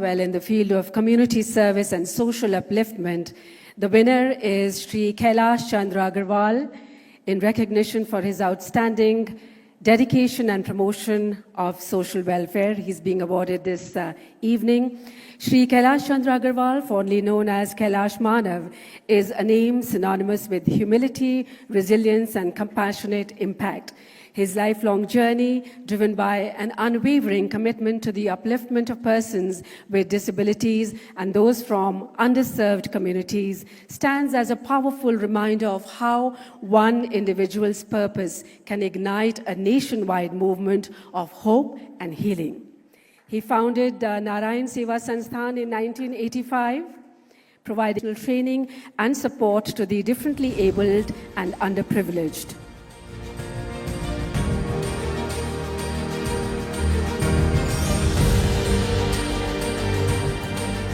Well, in the field of community service and social upliftment, the winner is Shri Kailash Chandra Agarwal in recognition for his outstanding dedication and promotion of social welfare. He's being awarded this evening. Shri Kailash Chandra Agarwal, fondly known as Kailash Manav, is a name synonymous with humility, resilience, and compassionate impact. His lifelong journey, driven by an unwavering commitment to the upliftment of persons with disabilities and those from underserved communities, stands as a powerful reminder of how one individual's purpose can ignite a nationwide movement of hope and healing. He founded Narayan Seva Sansthan in 1985, providing training and support to the differently abled and underprivileged.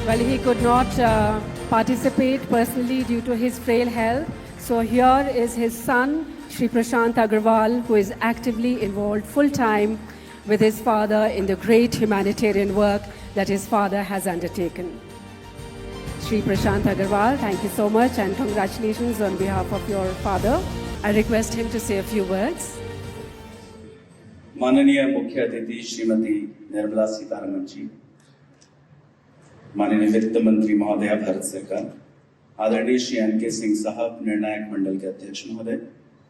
Well, he could not participate personally due to his frail health. So here is his son, Shri Prashant Agarwal, who is actively involved full-time with his father in the great humanitarian work that his father has undertaken. Shri Prashant Agarwal, thank you so much and congratulations on behalf of your father. I request him to say a few words. माननीय मुख्य अतिथि श्रीमती निर्मला सीतारमण जी, माननीय वित्त मंत्री महोदय भारत सरकार, आदरणीय Shri NK. Singh साहब निर्णायक मंडल के अध्यक्ष महोदय,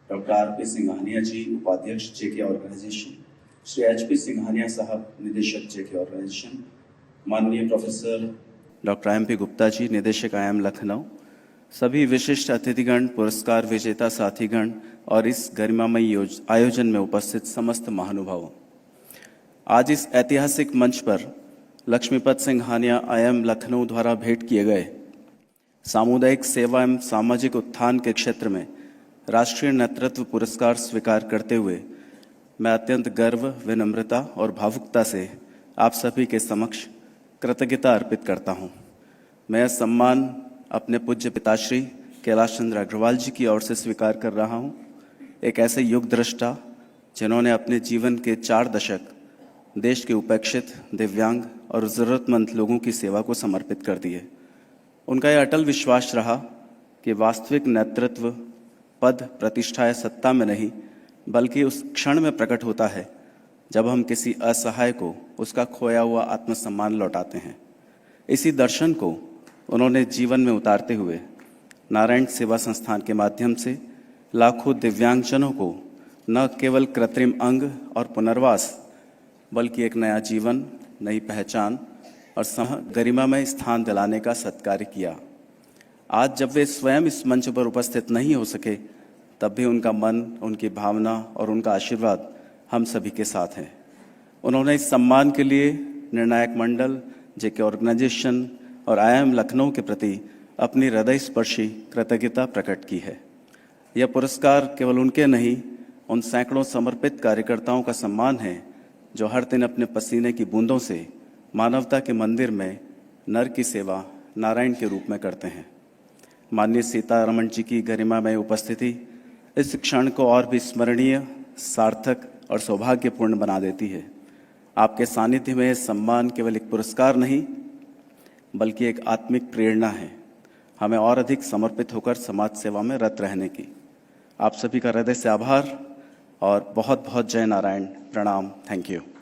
डॉक्टर आर.पी. सिंघानिया जी उपाध्यक्ष जेके ऑर्गेनाइजेशन, श्री एच.पी. सिंघानिया साहब निदेशक जेके ऑर्गेनाइजेशन, माननीय professor doctor MP. Gupta ji निदेशक IIM लखनऊ, सभी विशिष्ट अतिथिगण, पुरस्कार विजेता साथीगण और इस गरिमामयी आयोजन में उपस्थित समस्त महानुभावों, आज इस ऐतिहासिक मंच पर लक्ष्मीपत सिंघानिया IIM लखनऊ द्वारा भेंट किए गए सामुदायिक सेवा एवं सामाजिक उत्थान के क्षेत्र में राष्ट्रीय नेतृत्व पुरस्कार स्वीकार करते हुए मैं अत्यंत गर्व, विनम्रता और भावुकता से आप सभी के समक्ष कृतज्ञता अर्पित करता हूं। मैं यह सम्मान अपने पूज्य पिताश्री कैलाश चंद्र अग्रवाल जी की ओर से स्वीकार कर रहा हूं, एक ऐसे युग दृष्टा जिन्होंने अपने जीवन के 4 दशक देश के उपेक्षित, दिव्यांग और ज़रूरतमंद लोगों की सेवा को समर्पित कर दिए। उनका यह अटल विश्वास रहा कि वास्तविक नेतृत्व पद, प्रतिष्ठा या सत्ता में नहीं, बल्कि उस क्षण में प्रकट होता है जब हम किसी असहाय को उसका खोया हुआ आत्मसम्मान लौटाते हैं। इसी दर्शन को उन्होंने जीवन में उतारते हुए नारायण सेवा संस्थान के माध्यम से लाखों दिव्यांगजनों को न केवल कृत्रिम अंग और पुनर्वास, बल्कि एक नया जीवन, नई पहचान और गरिमामय स्थान दिलाने का सत्कार्य किया। आज जब वे स्वयं इस मंच पर उपस्थित नहीं हो सके, तब भी उनका मन, उनकी भावना और उनका आशीर्वाद हम सभी के साथ हैं। उन्होंने इस सम्मान के लिए निर्णायक मंडल, जेके ऑर्गेनाइजेशन और IIM लखनऊ के प्रति अपनी हृदय स्पर्शी कृतज्ञता प्रकट की है। यह पुरस्कार केवल उनके नहीं, उन सैकड़ों समर्पित कार्यकर्ताओं का सम्मान है जो हर दिन अपने पसीने की बूंदों से मानवता के मंदिर में नर की सेवा नारायण के रूप में करते हैं। माननीय सीतारमण जी की गरिमामय उपस्थिति इस क्षण को और भी स्मरणीय, सार्थक और सौभाग्यपूर्ण बना देती है। आपके सानिध्य में यह सम्मान केवल एक पुरस्कार नहीं, बल्कि एक आत्मिक प्रेरणा है, हमें और अधिक समर्पित होकर समाज सेवा में रत रहने की। आप सभी का हृदय से आभार और बहुत बहुत जय नारायण। प्रणाम। Thank you.